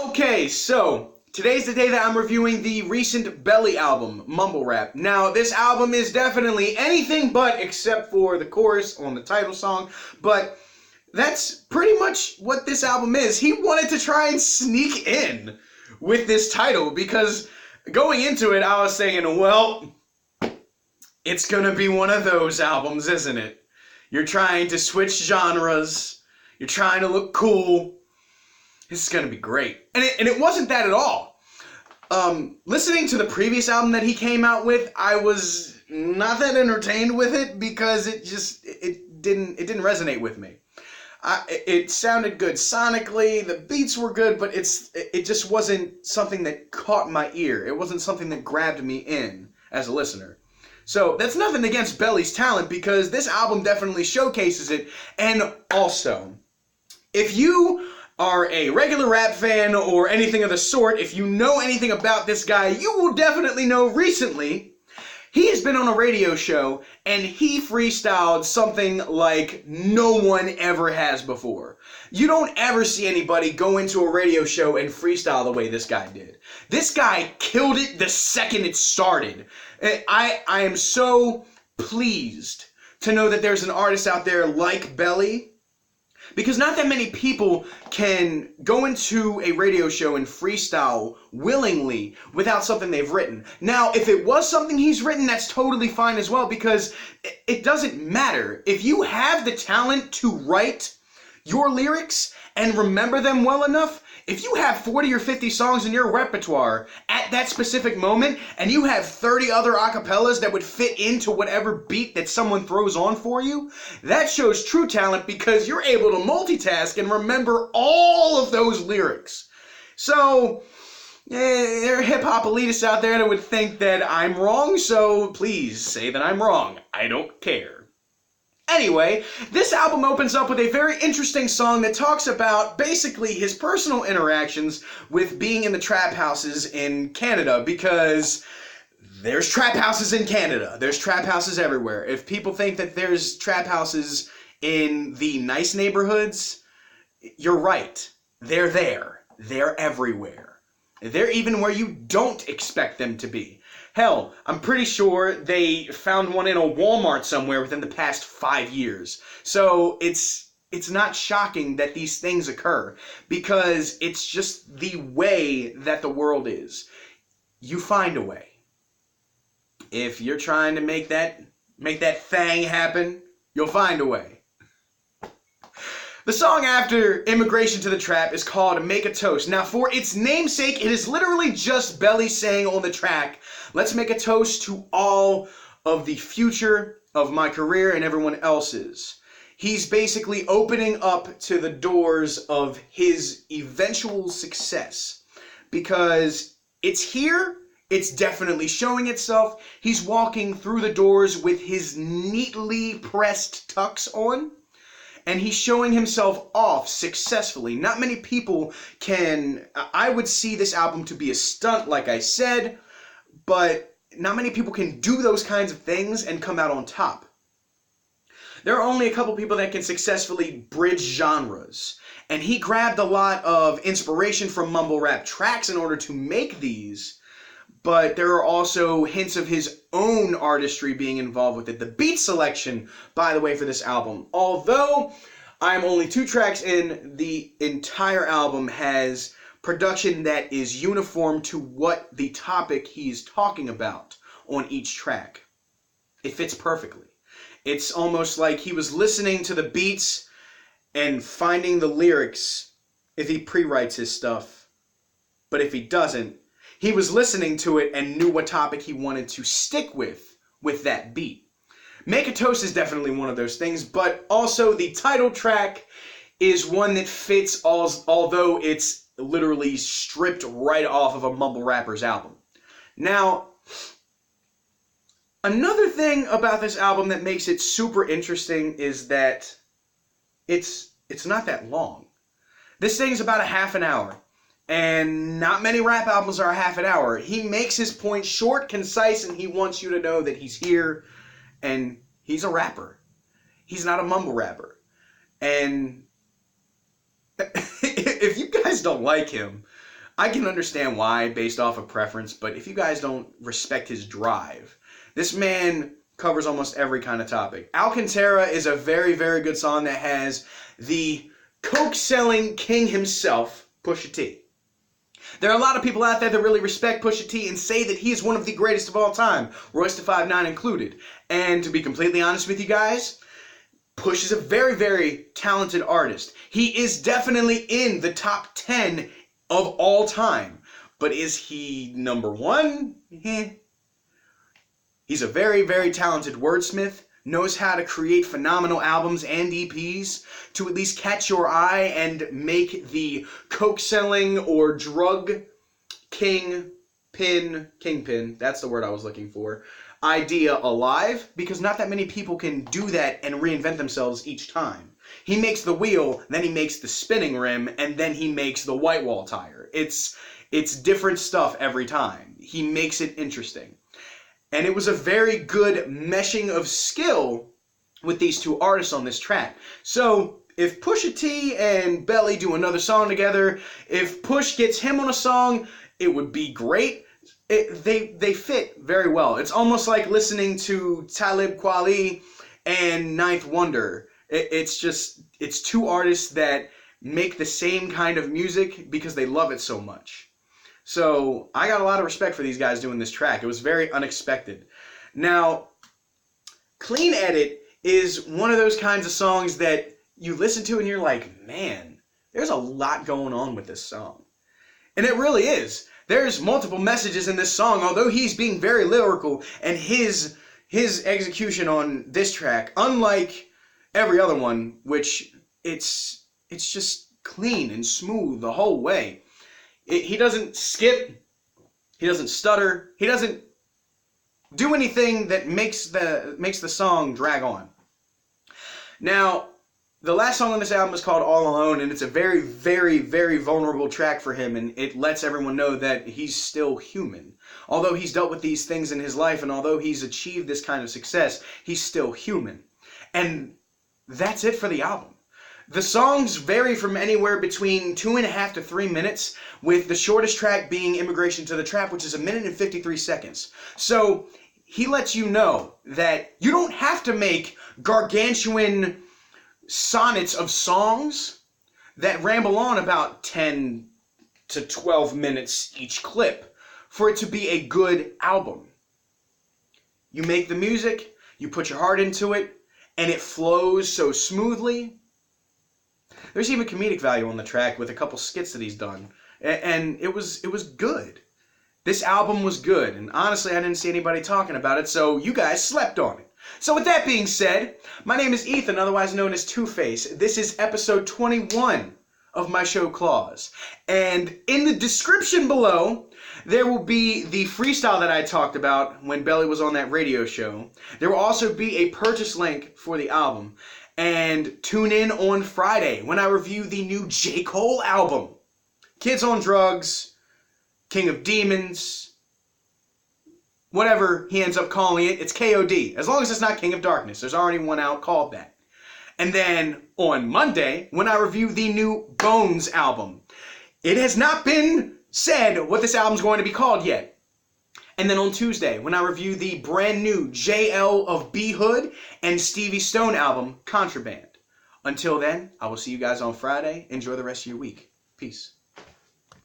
Okay, so today's the day that I'm reviewing the recent Belly album, Mumble Rap. Now, this album is definitely anything but, except for the chorus on the title song, but that's pretty much what this album is. He wanted to try and sneak in with this title because going into it, I was saying, well, it's gonna be one of those albums, isn't it? You're trying to switch genres, you're trying to look cool. This is gonna be great. And it wasn't that at all. Listening to the previous album that he came out with, I was not that entertained with it because it didn't resonate with me. It sounded good sonically, the beats were good, but it just wasn't something that caught my ear. It wasn't something that grabbed me in as a listener. So that's nothing against Belly's talent because this album definitely showcases it. And also, if you are a regular rap fan or anything of the sort, if you know anything about this guy, you will definitely know recently he has been on a radio show and he freestyled something like no one ever has before. You don't ever see anybody go into a radio show and freestyle the way this guy did. This guy killed it the second it started. I am so pleased to know that there's an artist out there like Belly, because not that many people can go into a radio show and freestyle willingly without something they've written. Now, if it was something he's written, that's totally fine as well, because it doesn't matter. If you have the talent to write your lyrics and remember them well enough, if you have 40 or 50 songs in your repertoire at that specific moment, and you have 30 other acapellas that would fit into whatever beat that someone throws on for you, that shows true talent because you're able to multitask and remember all of those lyrics. So, there are hip-hop elitists out there that would think that I'm wrong, so please say that I'm wrong. I don't care. Anyway, this album opens up with a very interesting song that talks about basically his personal interactions with being in the trap houses in Canada, because there's trap houses in Canada. There's trap houses everywhere. If people think that there's trap houses in the nice neighborhoods, you're right. They're there. They're everywhere. They're even where you don't expect them to be. Hell, I'm pretty sure they found one in a Walmart somewhere within the past 5 years. So it's not shocking that these things occur, because it's just the way that the world is. You find a way. If you're trying to make that thing happen, you'll find a way. The song after Immigration to the Trap is called Make a Toast. Now, for its namesake, it is literally just Belly saying on the track, let's make a toast to all of the future of my career and everyone else's. He's basically opening up to the doors of his eventual success, because it's here, it's definitely showing itself. He's walking through the doors with his neatly pressed tux on, and he's showing himself off successfully. Not many people can, I would see this album to be a stunt, like I said, but not many people can do those kinds of things and come out on top. There are only a couple people that can successfully bridge genres, and he grabbed a lot of inspiration from mumble rap tracks in order to make these, but there are also hints of his own artistry being involved with it. The beat selection, by the way, for this album, although I'm only 2 tracks in, the entire album has production that is uniform to what the topic he's talking about on each track. It fits perfectly. It's almost like he was listening to the beats and finding the lyrics if he pre-writes his stuff. But if he doesn't, he was listening to it and knew what topic he wanted to stick with that beat. Make a Toast is definitely one of those things, but also the title track is one that fits, although it's literally stripped right off of a mumble rapper's album. Now, another thing about this album that makes it super interesting is that it's not that long. This thing's about a half an hour. And not many rap albums are a half an hour. He makes his point short, concise, and he wants you to know that he's here and he's a rapper. He's not a mumble rapper. And if you guys don't like him, I can understand why based off of preference, but if you guys don't respect his drive, this man covers almost every kind of topic. Alcantara is a very, very good song that has the coke-selling king himself, Pusha T. There are a lot of people out there that really respect Pusha T and say that he is one of the greatest of all time, Royce da 5'9" included. And to be completely honest with you guys, Push is a very, very talented artist. He is definitely in the top 10 of all time. But is he number one? He's a very, very talented wordsmith, knows how to create phenomenal albums and EPs to at least catch your eye and make the coke-selling or drug kingpin, that's the word I was looking for, idea alive, because not that many people can do that and reinvent themselves each time. He makes the wheel, then he makes the spinning rim, and then he makes the white wall tire. It's different stuff every time. He makes it interesting. And it was a very good meshing of skill with these two artists on this track. So if Pusha T and Belly do another song together, if Push gets him on a song, it would be great. They fit very well. It's almost like listening to Talib Kweli and Ninth Wonder. It's two artists that make the same kind of music because they love it so much. So I got a lot of respect for these guys doing this track. It was very unexpected. Now, Clean Edit is one of those kinds of songs that you listen to and you're like, man, there's a lot going on with this song. And it really is. There's multiple messages in this song, although he's being very lyrical, and his execution on this track, unlike every other one, which it's just clean and smooth the whole way. He doesn't skip, he doesn't stutter, he doesn't do anything that makes the song drag on. Now, the last song on this album is called All Alone, and it's a very, very, very vulnerable track for him, and it lets everyone know that he's still human. Although he's dealt with these things in his life, and although he's achieved this kind of success, he's still human. And that's it for the album. The songs vary from anywhere between 2.5 to 3 minutes, with the shortest track being Immigration to the Trap, which is 1 minute and 53 seconds. So he lets you know that you don't have to make gargantuan sonnets of songs that ramble on about 10 to 12 minutes each clip for it to be a good album. You make the music, you put your heart into it, and it flows so smoothly. There's even comedic value on the track with a couple skits that he's done. And it was good. This album was good. And honestly, I didn't see anybody talking about it, so you guys slept on it. So with that being said, my name is Ethan, otherwise known as Two-Face. This is episode 21 of my show Claws. And in the description below, there will be the freestyle that I talked about when Belly was on that radio show. There will also be a purchase link for the album. And tune in on Friday when I review the new J. Cole album. Kids on Drugs, King of Demons, whatever he ends up calling it, it's KOD. As long as it's not King of Darkness. There's already one out called that. And then on Monday, when I review the new Bones album. It has not been said what this album's going to be called yet. And then on Tuesday, when I review the brand new JL of B Hood and Stevie Stone album, Contraband. Until then, I will see you guys on Friday. Enjoy the rest of your week. Peace.